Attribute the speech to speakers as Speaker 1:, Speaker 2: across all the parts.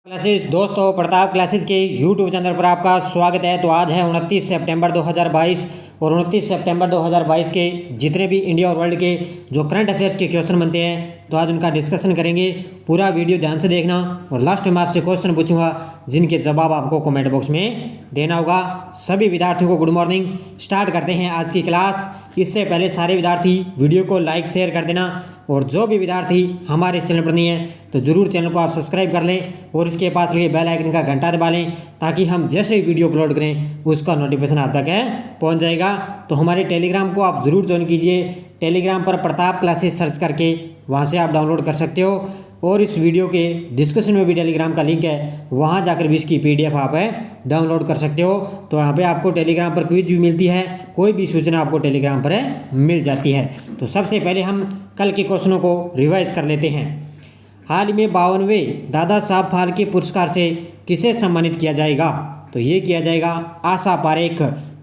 Speaker 1: Classes दोस्तों, Pratap classes के YouTube channel पर आपका स्वागत है। तो आज है 29 सितंबर 2022 और 29 सितंबर 2022 के जितने भी इंडिया और वर्ल्ड के जो करंट अफेयर्स के क्वेश्चन बनते हैं तो आज उनका डिस्कशन करेंगे। पूरा वीडियो ध्यान से देखना और लास्ट में आपसे क्वेश्चन पूछूंगा जिनके जवाब आपको कमेंट बॉक्स में देना होगा। सभी विद्यार्थियों को गुड मॉर्निंग। स्टार्ट करते हैं आज की क्लास। इससे पहले सारे विद्यार्थी वीडियो को लाइक शेयर कर देना और जो भी विद्यार्थी हमारे चैनल पर नहीं है तो ज़रूर चैनल को आप सब्सक्राइब कर लें और इसके पास लगे बेल आइकन का घंटा दबा लें ताकि हम जैसे ही वीडियो अपलोड करें उसका नोटिफिकेशन आप तक पहुंच जाएगा। तो हमारे टेलीग्राम को आप ज़रूर ज्वाइन कीजिए। टेलीग्राम पर प्रताप क्लासेस सर्च करके वहां से आप डाउनलोड कर सकते हो और इस वीडियो के डिस्क्रिप्शन में भी टेलीग्राम का लिंक है, वहां जाकर भी इसकी PDF आप डाउनलोड कर सकते हो। तो यहाँ पे आपको टेलीग्राम पर क्विज भी मिलती है, कोई भी सूचना आपको टेलीग्राम पर मिल जाती है। तो सबसे पहले हम कल के क्वेश्चनों को रिवाइज कर लेते हैं। हाल ही में 52वें दादा साहब फाल्के पुरस्कार से किसे सम्मानित किया जाएगा? तो ये किया जाएगा आशा पारेख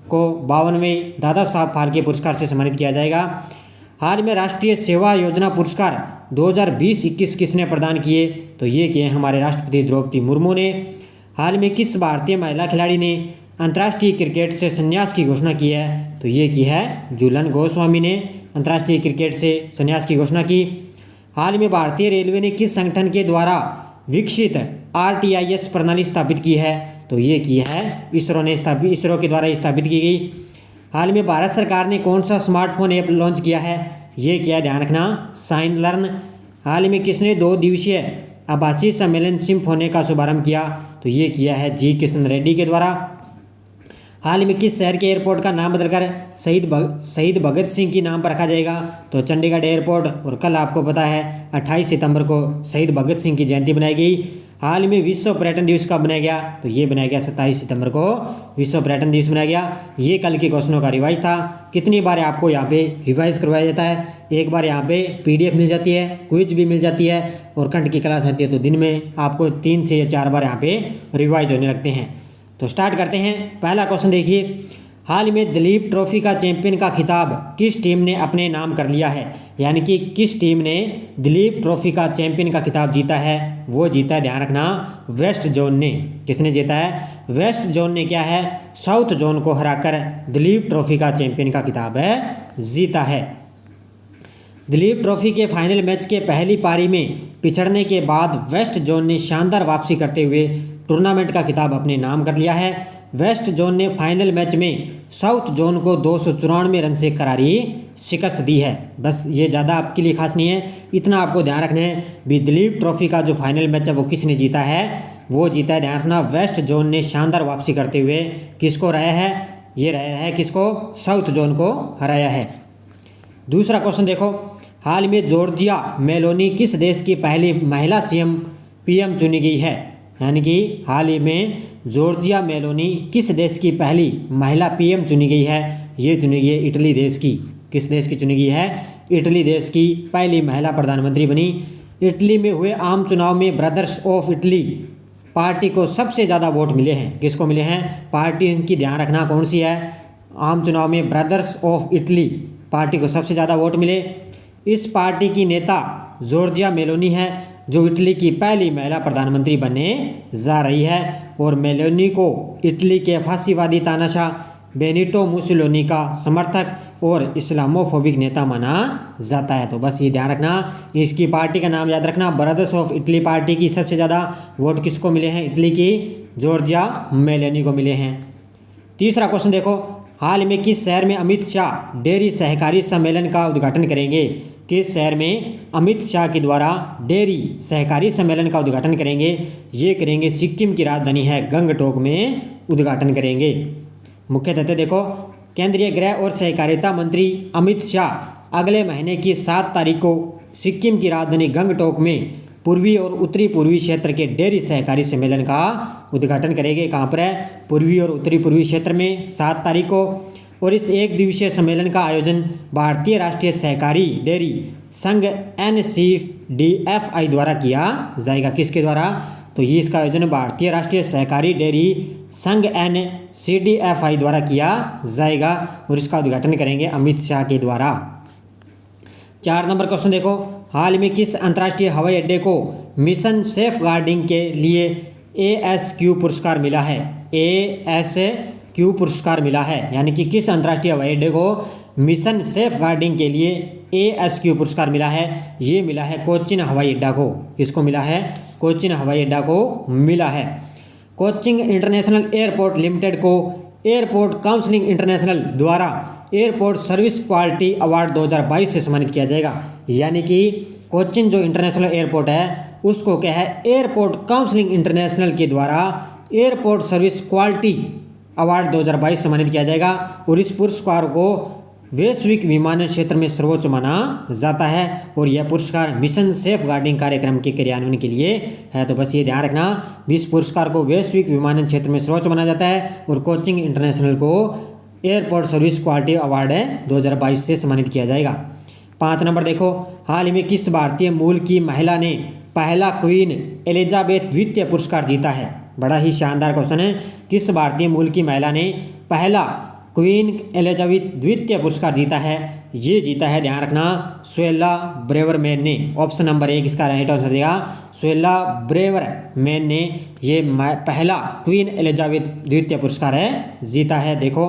Speaker 1: को 52वें दादा साहब फाल्के पुरस्कार से सम्मानित किया जाएगा। हाल में राष्ट्रीय सेवा योजना पुरस्कार 2020-21 किसने प्रदान किए? तो ये किए हमारे राष्ट्रपति द्रौपदी मुर्मू ने। हाल में किस भारतीय महिला खिलाड़ी ने अंतर्राष्ट्रीय क्रिकेट से संन्यास की घोषणा की है? तो ये की है झूलन गोस्वामी ने अंतर्राष्ट्रीय क्रिकेट से संन्यास की घोषणा की। हाल में भारतीय रेलवे ने किस संगठन के द्वारा विकसित RTIS प्रणाली स्थापित की है? तो ये की है इसरो के द्वारा स्थापित की गई। हाल में भारत सरकार ने कौन सा स्मार्टफोन ऐप लॉन्च किया है? ये किया, ध्यान रखना, साइन लर्न। हाल में किसने 2 दिवसीय आभासी सम्मेलन सिम्फ होने का शुभारंभ किया? तो ये किया है जी किशन रेड्डी के द्वारा। हाल में किस शहर के एयरपोर्ट का नाम बदलकर शहीद भगत सिंह के नाम पर रखा जाएगा? तो चंडीगढ़ एयरपोर्ट। और कल आपको पता है 28 सितंबर को शहीद भगत सिंह की जयंती बनाई गई। हाल में विश्व पर्यटन दिवस कब बनाया गया? तो ये बनाया गया 27 सितंबर को विश्व पर्यटन दिवस बनाया गया। ये कल के क्वेश्चनों का रिवाइज था। कितनी बार आपको यहाँ पे रिवाइज करवाया जाता है? एक बार यहाँ पे PDF मिल जाती है, क्विज भी मिल जाती है और कंठ की क्लास आती है, तो दिन में आपको 3 से 4 बार यहाँ पे रिवाइज होने लगते हैं। तो स्टार्ट करते हैं। पहला क्वेश्चन देखिए, हाल में दिलीप ट्रॉफी का चैंपियन का खिताब किस टीम ने अपने नाम कर लिया है? यानी कि किस टीम ने दिलीप ट्रॉफी का चैंपियन का खिताब जीता है? वो जीता है, ध्यान रखना, वेस्ट जोन ने। किसने जीता है? वेस्ट जोन ने क्या है, साउथ जोन को हराकर दिलीप ट्रॉफी का चैंपियन का खिताब जीता है। दिलीप ट्रॉफी के फाइनल मैच के पहली पारी में पिछड़ने के बाद वेस्ट जोन ने शानदार वापसी करते हुए टूर्नामेंट का खिताब अपने नाम कर लिया है। वेस्ट जोन ने फाइनल मैच में साउथ जोन को 294 रन से करारी शिकस्त दी है। बस ये ज़्यादा आपके लिए खास नहीं है, इतना आपको ध्यान रखना है भी दिलीप ट्रॉफी का जो फाइनल मैच है वो किसने जीता है? वो जीता है, ध्यान रखना, वेस्ट जोन ने शानदार वापसी करते हुए किसको हराया है? ये हराया है किसको? साउथ जोन को हराया है। दूसरा क्वेश्चन देखो, हाल में जॉर्जिया मेलोनी किस देश की पहली महिला PM चुनी गई है? यानी कि हाल ही में जॉर्जिया मेलोनी किस देश की पहली महिला PM चुनी गई है? ये चुनी गई है इटली देश की। किस देश की चुनी गई है? इटली देश की पहली महिला प्रधानमंत्री बनी। इटली में हुए आम चुनाव में ब्रदर्स ऑफ इटली पार्टी को सबसे ज़्यादा वोट मिले हैं। किसको मिले हैं? पार्टी इनकी, ध्यान रखना, कौन सी है? आम चुनाव में ब्रदर्स ऑफ इटली पार्टी को सबसे ज़्यादा वोट मिले। इस पार्टी की नेता जॉर्जिया मेलोनी है जो इटली की पहली महिला प्रधानमंत्री बनने जा रही है और मेलोनी को इटली के फांसीवादी तानाशाह बेनिटो मुसोलिनी का समर्थक और इस्लामोफोबिक नेता माना जाता है। तो बस ये ध्यान रखना, इसकी पार्टी का नाम याद रखना, ब्रदर्स ऑफ इटली पार्टी की सबसे ज़्यादा वोट किसको मिले हैं? इटली की जॉर्जिया मेलोनी को मिले हैं। तीसरा क्वेश्चन देखो, हाल में किस शहर में अमित शाह डेयरी सहकारी सम्मेलन का उद्घाटन करेंगे? किस शहर में अमित शाह के द्वारा डेयरी सहकारी सम्मेलन का उद्घाटन करेंगे? ये करेंगे सिक्किम की राजधानी है गंगटोक में उद्घाटन करेंगे। मुख्य तथ्य देखो, केंद्रीय गृह और सहकारिता मंत्री अमित शाह अगले महीने की 7 तारीख को सिक्किम की राजधानी गंगटोक में पूर्वी और उत्तरी पूर्वी क्षेत्र के डेयरी सहकारी सम्मेलन का उद्घाटन करेंगे। कहाँ पर है? पूर्वी और उत्तरी पूर्वी क्षेत्र में 7 तारीख को। और इस एक दिवसीय सम्मेलन का आयोजन भारतीय राष्ट्रीय सहकारी डेयरी संघ NCDFI द्वारा किया जाएगा। किसके द्वारा? तो ये इसका आयोजन भारतीय राष्ट्रीय सहकारी डेयरी संघ NCDFI द्वारा किया जाएगा और इसका उद्घाटन करेंगे अमित शाह के द्वारा। 4 नंबर क्वेश्चन देखो, हाल में किस अंतर्राष्ट्रीय हवाई अड्डे को मिशन सेफ गार्डिंग के लिए ASQ पुरस्कार मिला है? ASQ पुरस्कार मिला है, यानी कि किस अंतर्राष्ट्रीय हवाई अड्डे को मिशन सेफ गार्डिंग के लिए ASQ पुरस्कार मिला है? ये मिला है कोचीन हवाई अड्डा को। किसको मिला है? कोचीन हवाई अड्डा को मिला है। कोचिन इंटरनेशनल एयरपोर्ट लिमिटेड को एयरपोर्ट काउंसिलिंग इंटरनेशनल द्वारा एयरपोर्ट सर्विस क्वालिटी अवार्ड 2022 से सम्मानित किया जाएगा। यानी कि कोचिन जो इंटरनेशनल एयरपोर्ट है उसको क्या है, एयरपोर्ट काउंसिलिंग इंटरनेशनल के द्वारा एयरपोर्ट सर्विस क्वालिटी अवार्ड 2022 सम्मानित किया जाएगा। और इस पुरस्कार को वैश्विक विमानन क्षेत्र में सर्वोच्च माना जाता है और यह पुरस्कार मिशन सेफ गार्डिंग कार्यक्रम के क्रियान्वयन के लिए है। तो बस ये ध्यान रखना, इस पुरस्कार को वैश्विक विमानन क्षेत्र में सर्वोच्च माना जाता है और कोचिन इंटरनेशनल को एयरपोर्ट सर्विस क्वालिटी अवार्ड 2022 से सम्मानित किया जाएगा। 5 नंबर देखो, हाल ही में किस भारतीय मूल की महिला ने पहला क्वीन एलिजाबेथ द्वितीय पुरस्कार जीता है? बड़ा ही शानदार क्वेश्चन है। किस भारतीय मूल की महिला ने पहला क्वीन एलिजाबेथ द्वितीय पुरस्कार जीता है? ये जीता है, ध्यान रखना, सुएल्ला ब्रेवरमैन ने। ऑप्शन नंबर 1 इसका राइट आंसर देगा, सुएल्ला ब्रेवरमैन ने ये पहला क्वीन एलिजाबेथ द्वितीय पुरस्कार जीता है। देखो,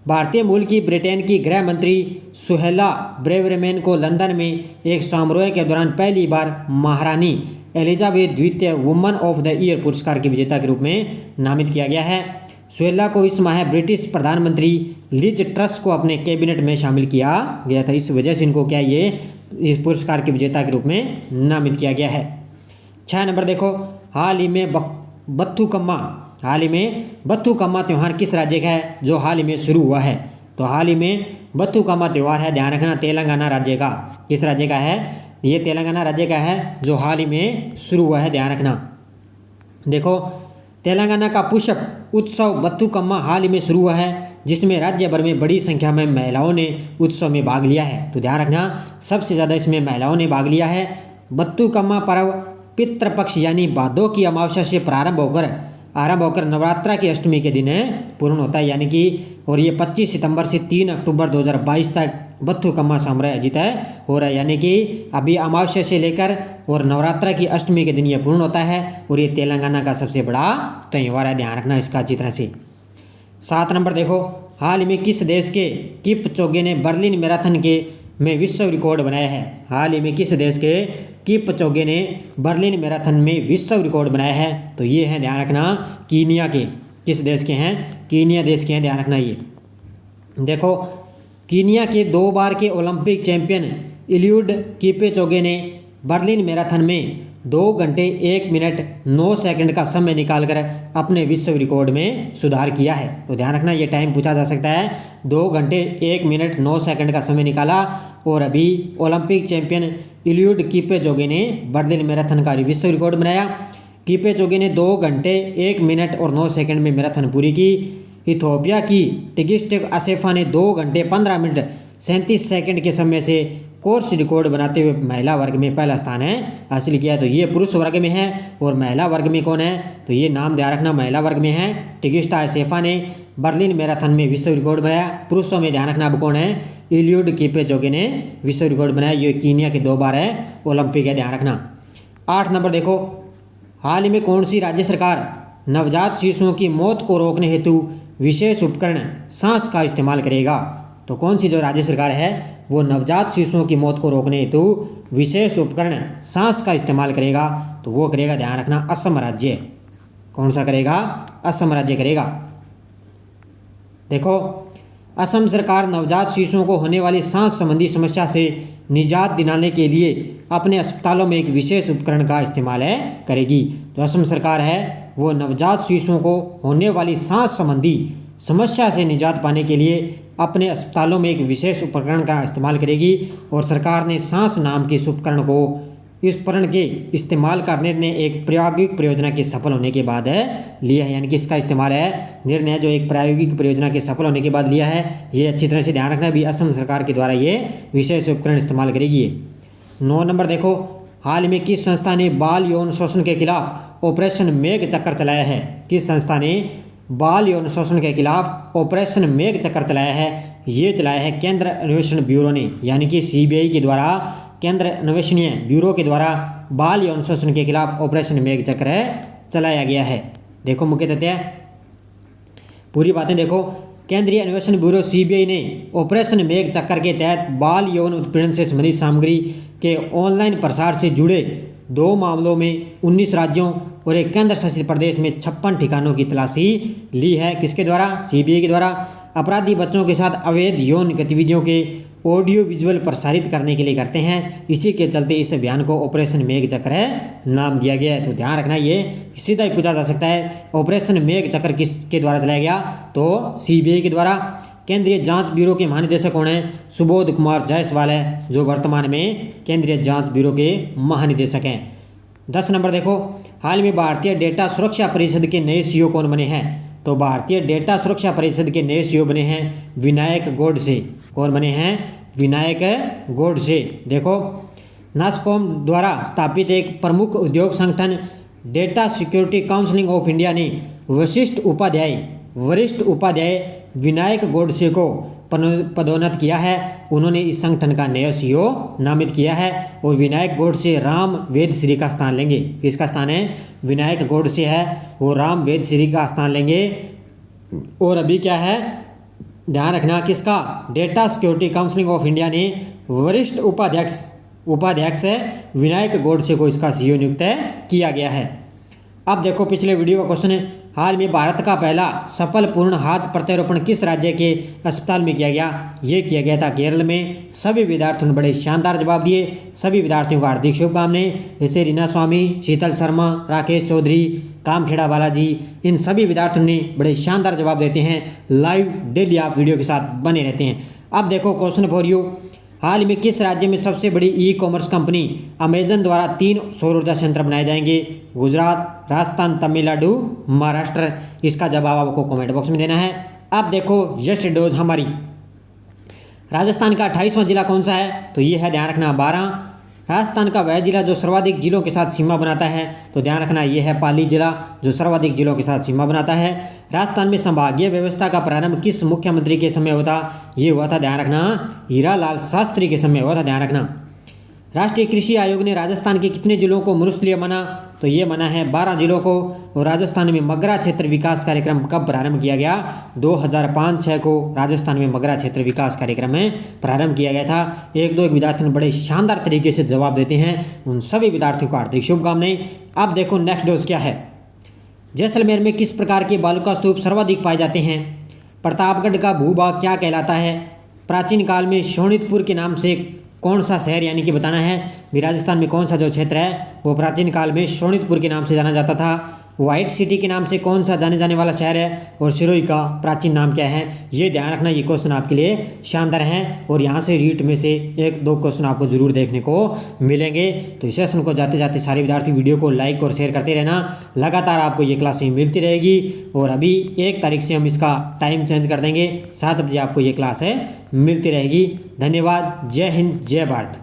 Speaker 1: भारतीय मूल की ब्रिटेन की गृह मंत्री सुहेला ब्रेवरमैन को लंदन में एक समारोह के दौरान पहली बार महारानी एलिजाबेथ द्वितीय वुमन ऑफ द ईयर पुरस्कार के विजेता के रूप में नामित किया गया है। सुहेला को इस माह ब्रिटिश प्रधानमंत्री लिज ट्रस को अपने कैबिनेट में शामिल किया गया था। इस वजह से इनको क्या ये इस पुरस्कार के विजेता के रूप में नामित किया गया है। 6 नंबर देखो, हाल ही में बथुकम्मा त्यौहार किस राज्य का है जो हाल ही में शुरू हुआ है? तो हाल ही में बथुकम्मा त्यौहार है, ध्यान रखना, तेलंगाना राज्य का। किस राज्य का है? ये तेलंगाना राज्य का है जो हाल ही में शुरू हुआ है, ध्यान रखना। देखो, तेलंगाना का पुष्प उत्सव बथुकम्मा हाल ही में शुरू हुआ है, जिसमें राज्य भर में बड़ी संख्या में महिलाओं ने उत्सव में भाग लिया है। तो ध्यान रखना, सबसे ज़्यादा इसमें महिलाओं ने भाग लिया है। बथुकम्मा पर्व पितृपक्ष यानी भादों की अमावस्या से प्रारंभ होकर नवरात्रा की अष्टमी के दिन पूर्ण होता है, यानी कि और ये 25 सितंबर से 3 अक्टूबर 2022 तक बथुकम्मा समारोह आयोजित हो रहा है। यानी कि अभी अमावस्या से लेकर और नवरात्रा की अष्टमी के दिन ये पूर्ण होता है और ये तेलंगाना का सबसे बड़ा त्यौहार है, ध्यान रखना इसका अच्छी तरह से। 7 नंबर देखो, हाल ही में किस देश के किपचोगे ने बर्लिन मैराथन में विश्व रिकॉर्ड बनाया है? हाल ही में किस देश के किपचोगे ने बर्लिन मैराथन में विश्व रिकॉर्ड बनाया है? तो ये है, ध्यान रखना, कीनिया के। किस देश के हैं? कीनिया देश के हैं, ध्यान रखना। ये देखो, कीनिया के 2 बार के ओलंपिक चैंपियन इलियुड किपेचोगे ने बर्लिन मैराथन में 2 घंटे 1 मिनट 9 सेकंड का समय निकालकर अपने विश्व रिकॉर्ड में सुधार किया है। तो ध्यान रखना, ये टाइम पूछा जा सकता है। 2 घंटे 1 मिनट 9 सेकंड का समय निकाला और अभी ओलंपिक चैंपियन इलियुड किपेचोगे ने बर्लिन मैराथन का विश्व रिकॉर्ड बनाया। किपेचोगे ने 2 घंटे 1 मिनट और 9 सेकंड में मैराथन पूरी की। इथियोपिया की टिगिस्ट असेफा ने 2 घंटे 15 मिनट 37 सेकंड के समय से कोर्स रिकॉर्ड बनाते हुए महिला वर्ग में पहला स्थान हासिल किया। तो ये पुरुष वर्ग में है और महिला वर्ग में कौन है? तो ये नाम ध्यान रखना, महिला वर्ग में है टिगिस्ट असेफा ने बर्लिन मैराथन में विश्व रिकॉर्ड बनाया। पुरुषों में ध्यान रखना अब कौन है? इलियुड किपेचोगे ने विश्व रिकॉर्ड बनाया। ये कीनिया के 2 बार ओलंपिक है, ध्यान रखना। 8 नंबर देखो, हाल ही में कौन सी राज्य सरकार नवजात शिशुओं की मौत को रोकने हेतु विशेष उपकरण सांस का इस्तेमाल करेगा? तो कौन सी जो राज्य सरकार है वो नवजात शिशुओं की मौत को रोकने हेतु विशेष उपकरण सांस का इस्तेमाल करेगा? तो वो करेगा, ध्यान रखना, असम राज्य। कौन सा करेगा? असम राज्य करेगा। देखो, असम सरकार नवजात शिशुओं को होने वाली सांस संबंधी समस्या से निजात दिलाने के लिए अपने अस्पतालों में एक विशेष उपकरण का इस्तेमाल करेगी। तो असम सरकार है वो नवजात शिशुओं को होने वाली सांस संबंधी समस्या से निजात पाने के लिए अपने अस्पतालों में एक विशेष उपकरण का इस्तेमाल करेगी। और सरकार ने सांस नाम के इस उपकरण को इस उपकरण के इस्तेमाल का निर्णय एक प्रायोगिक परियोजना के सफल होने के बाद लिया है। यानी कि इसका इस्तेमाल निर्णय जो एक प्रायोगिक परियोजना के सफल होने के बाद लिया है। ये अच्छी तरह से ध्यान रखना, भी असम सरकार के द्वारा ये विशेष उपकरण इस्तेमाल करेगी। 9 नंबर देखो, हाल ही में किस संस्था ने बाल यौन शोषण के खिलाफ ऑपरेशन मेघ चक्कर चलाया है? किस संस्था ने बाल यौन शोषण के खिलाफ ऑपरेशन मेघ चक्कर चलाया है? ये चलाया है केंद्र अन्वेषण ब्यूरो ने, यानी कि CBI के द्वारा, केंद्र अन्वेषणीय ब्यूरो के द्वारा बाल यौन शोषण के खिलाफ ऑपरेशन मेघ चक्र चलाया गया है। देखो मुख्य तथ्य, पूरी बातें देखो। केंद्रीय अन्वेषण ब्यूरो सीबीआई ने ऑपरेशन मेघ चक्कर के तहत बाल यौन उत्पीड़न से संबंधित सामग्री के ऑनलाइन प्रसार से जुड़े 2 मामलों में 19 राज्यों और एक केंद्र शासित प्रदेश में 56 ठिकानों की तलाशी ली है। किसके द्वारा? सीबीआई के द्वारा। अपराधी बच्चों के साथ अवैध यौन गतिविधियों के ऑडियो विजुअल प्रसारित करने के लिए करते हैं। इसी के चलते इस अभियान को ऑपरेशन मेघ चक्र नाम दिया गया है। तो ध्यान रखना, ये सीधा ही पूछा जा सकता है, ऑपरेशन मेघ चक्र किसके द्वारा चलाया गया? तो सीबीआई के द्वारा। केंद्रीय जांच ब्यूरो के महानिदेशक कौन है? सुबोध कुमार जायसवाल है, जो वर्तमान में केंद्रीय जांच ब्यूरो के महानिदेशक हैं। 10 नंबर देखो, हाल में भारतीय डेटा सुरक्षा परिषद के नए सीईओ कौन बने हैं? तो भारतीय डेटा सुरक्षा परिषद के नए सीईओ बने हैं विनायक गोडसे। कौन बने हैं? विनायक गोडसे। देखो, नासकॉम द्वारा स्थापित एक प्रमुख उद्योग संगठन data security council of India ने वरिष्ठ उपाध्याय विनायक गोडसे को पदोन्नत किया है। उन्होंने इस संगठन का नया सीईओ नामित किया है और विनायक गोडसे राम वेदश्री का स्थान लेंगे। किसका स्थान है? विनायक गोडसे है, वो राम वेदश्री का स्थान लेंगे। और अभी क्या है, ध्यान रखना, किसका? Data security council of India ने वरिष्ठ उपाध्यक्ष विनायक गोडसे को इसका सीईओ नियुक्त किया गया है। अब देखो पिछले वीडियो का क्वेश्चन है, हाल में भारत का पहला सफल पूर्ण हाथ प्रत्यारोपण किस राज्य के अस्पताल में किया गया? ये किया गया था केरल में। सभी विद्यार्थियों ने बड़े शानदार जवाब दिए। सभी विद्यार्थियों को हार्दिक शुभकामनाएं। जैसे रीना स्वामी, शीतल शर्मा, राकेश चौधरी, कामखेड़ा बालाजी, इन सभी विद्यार्थियों ने बड़े शानदार जवाब देते हैं। लाइव डेली आप वीडियो के साथ बने रहते हैं। अब देखो क्वेश्चन फॉर यू, हाल में किस राज्य में सबसे बड़ी ई कॉमर्स कंपनी अमेजन द्वारा 3 सौर ऊर्जा संयंत्र बनाए जाएंगे? गुजरात, राजस्थान, तमिलनाडु, महाराष्ट्र। इसका जवाब आपको कमेंट बॉक्स में देना है। अब देखो जस्ट डोज हमारी, राजस्थान का 28वां जिला कौन सा है? तो ये है, ध्यान रखना, 12। राजस्थान का वह जिला जो सर्वाधिक जिलों के साथ सीमा बनाता है, तो ध्यान रखना ये है पाली जिला, जो सर्वाधिक जिलों के साथ सीमा बनाता है। राजस्थान में संभागीय व्यवस्था का प्रारंभ किस मुख्यमंत्री के समय हुआ था? ये हुआ था, ध्यान रखना, हीरालाल शास्त्री के समय हुआ था, ध्यान रखना। राष्ट्रीय कृषि आयोग ने राजस्थान के कितने जिलों को मरुस्थलीय माना? तो ये माना है 12 जिलों को। और राजस्थान में मगरा क्षेत्र विकास कार्यक्रम कब प्रारंभ किया गया? 2005-06 को राजस्थान में मगरा क्षेत्र विकास कार्यक्रम में प्रारंभ किया गया था। एक विद्यार्थियों ने बड़े शानदार तरीके से जवाब देते हैं, उन सभी विद्यार्थियों को हार्दिक शुभकामनाएं। अब देखो नेक्स्ट डोज क्या है, जैसलमेर में किस प्रकार के बालुका स्तूप सर्वाधिक पाए जाते हैं? प्रतापगढ़ का भूभाग क्या कहलाता है? प्राचीन काल में शोणितपुर के नाम से कौन सा शहर यानी कि बताना है, राजस्थान में कौन सा जो क्षेत्र है वो प्राचीन काल में शोणितपुर के नाम से जाना जाता था। व्हाइट सिटी के नाम से कौन सा जाने वाला शहर है? और सिरोही का प्राचीन नाम क्या है? ये ध्यान रखना, ये क्वेश्चन आपके लिए शानदार हैं और यहाँ से रीट में से 1-2 क्वेश्चन आपको जरूर देखने को मिलेंगे। तो इस सेशन को जाते जाते सारे विद्यार्थी वीडियो को लाइक और शेयर करते रहना। लगातार आपको ये क्लासें मिलती रहेगी और अभी 1 तारीख से हम इसका टाइम चेंज कर देंगे, 7 बजे आपको ये क्लास मिलती रहेगी। धन्यवाद। जय हिंद, जय भारत।